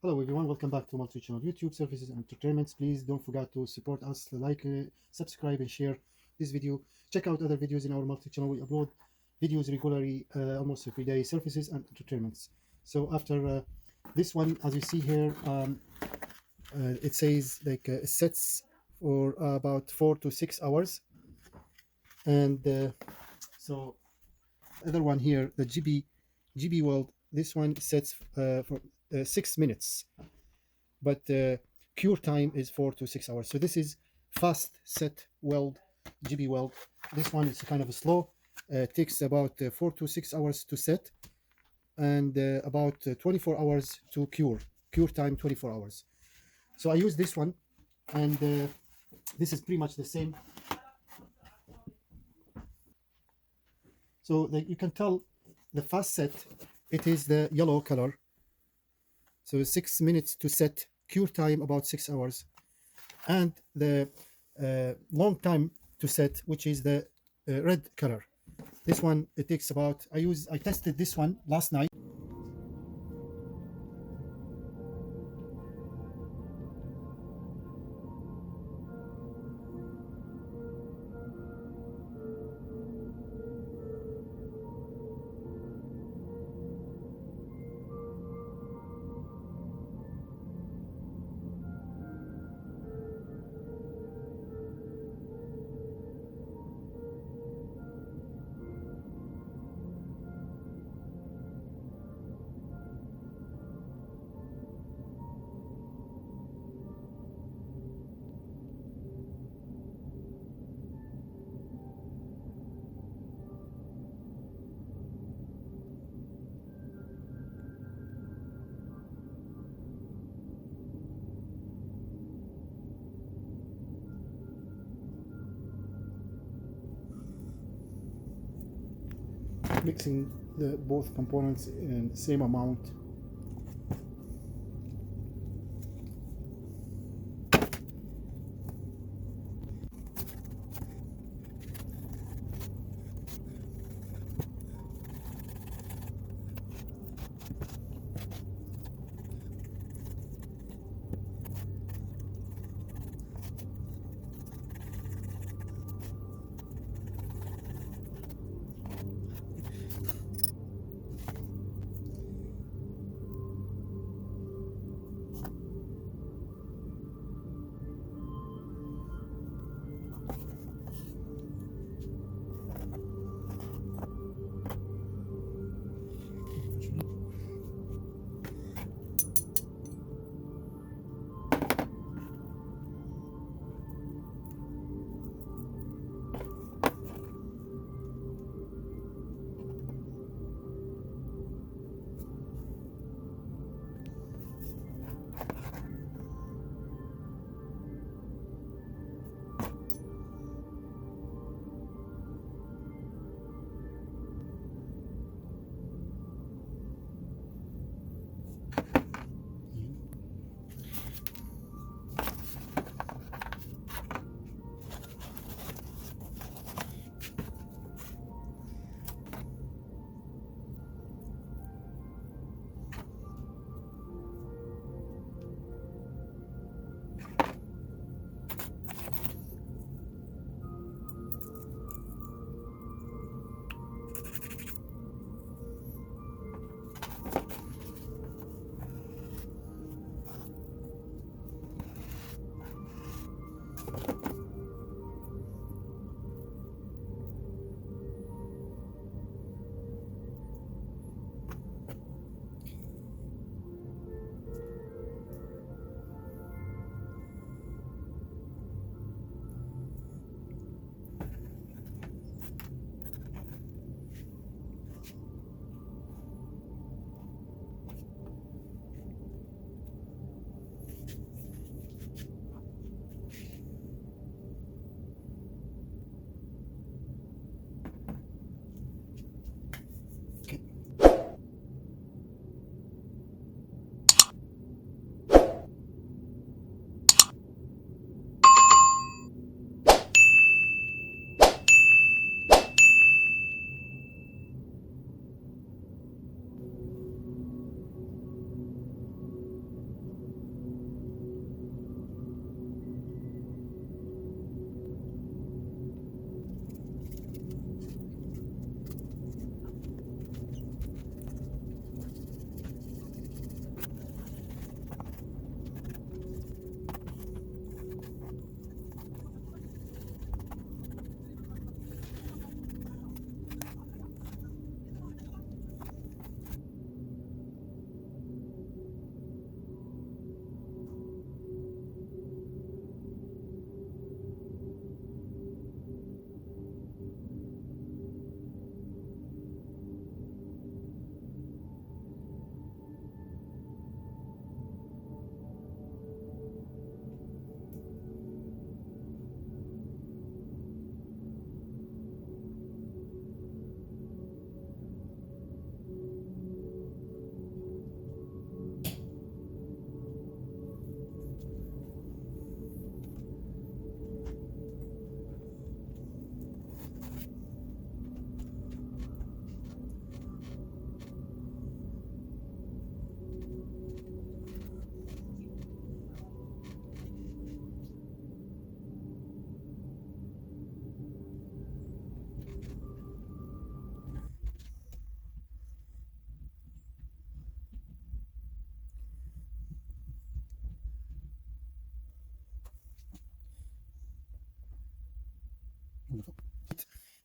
Hello everyone, welcome back to multi-channel YouTube services and entertainments. Please don't forget to support us, like, subscribe and share this video. Check out other videos in our multi-channel. We upload videos regularly, almost every day, services and entertainments. So after this one, as you see here, it says like it sets for about 4 to 6 hours. And so other one here, the GB Weld, this one sets for 6 minutes. But cure time is 4 to 6 hours. So this is fast set weld, GB weld. This one is kind of slow. Takes about 4 to 6 hours to set, and about 24 hours to cure. Cure time 24 hours. So I use this one, and this is pretty much the same. So you can tell the fast set, it is the yellow color. So 6 minutes to set, cure time about 6 hours, and the long time to set, which is the red color. This one, it takes about, I tested this one last night. Mixing the both components in the same amount.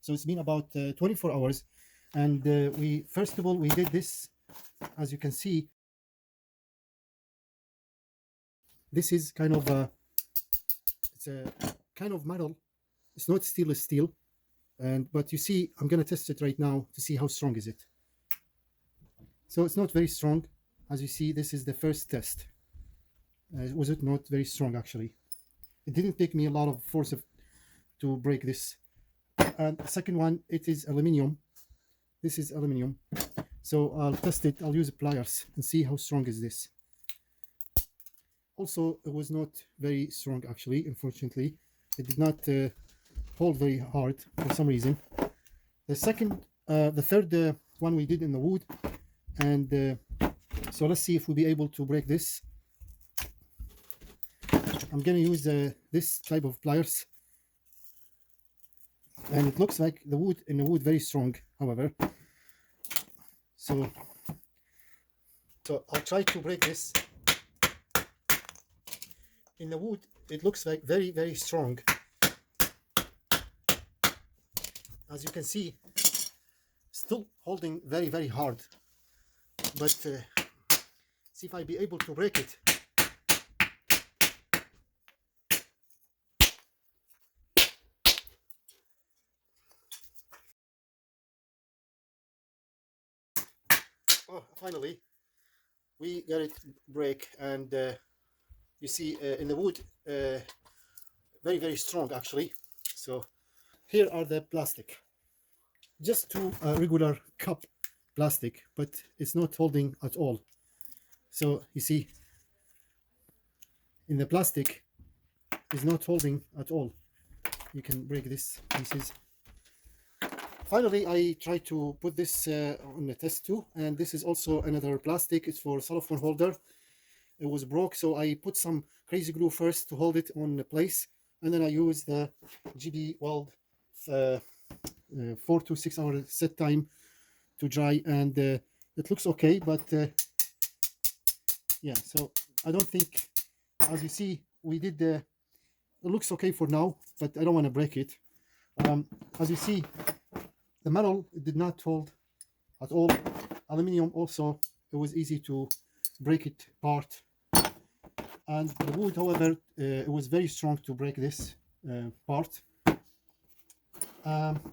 So it's been about 24 hours, and we first of all we did this. As you can see, this is kind of it's a kind of metal. It's not stainless steel, but you see, I'm gonna test it right now to see how strong is it. So it's not very strong. As you see, this is the first test. Was it not very strong actually? It didn't take me a lot of force to break this. And the second one, it is aluminum. This is aluminum. So I'll test it. I'll use pliers and see how strong is this. Also, it was not very strong actually, unfortunately. It did not hold very hard for some reason. The third one we did in the wood, and so let's see if we'll be able to break this. I'm gonna use this type of pliers, and it looks like the wood very strong, however. So I'll try to break this. In the wood, it looks like very strong. As you can see, still holding very hard. But see if I'll be able to break it. Oh, finally, we got it break, and you see in the wood, very strong actually. So here are the plastic, just two regular cup plastic, but it's not holding at all. So you see, in the plastic is not holding at all. You can break this pieces. Finally, I tried to put this on the test too, and this is also another plastic. It's for cell phone holder. It was broke, so I put some crazy glue first to hold it on place, and then I used the GB Weld 4 to 6 hour set time to dry, and it looks okay. But yeah, so I don't think, as you see, we did it looks okay for now, but I don't want to break it. As you see, the metal did not hold at all. Aluminium also, it was easy to break it apart. And the wood, however, it was very strong to break this part.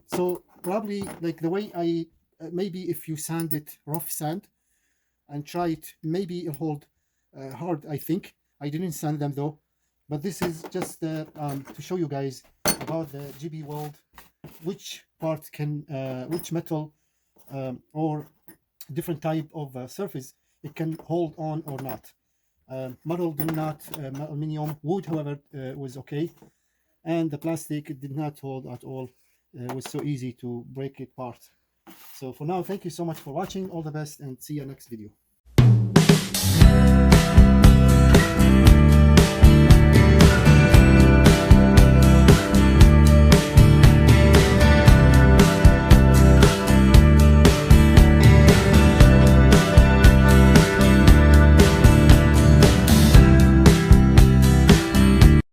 So probably like the way I, maybe if you sand it, rough sand, and try it, maybe it'll hold hard, I think. I didn't sand them though. But this is just to show you guys about the GB Weld, which part can, which metal or different type of surface it can hold on or not. Metal do not, aluminum. Wood, however, was okay, and the plastic, it did not hold at all. It was so easy to break it apart. So for now, thank you so much for watching. All the best, and see you next video.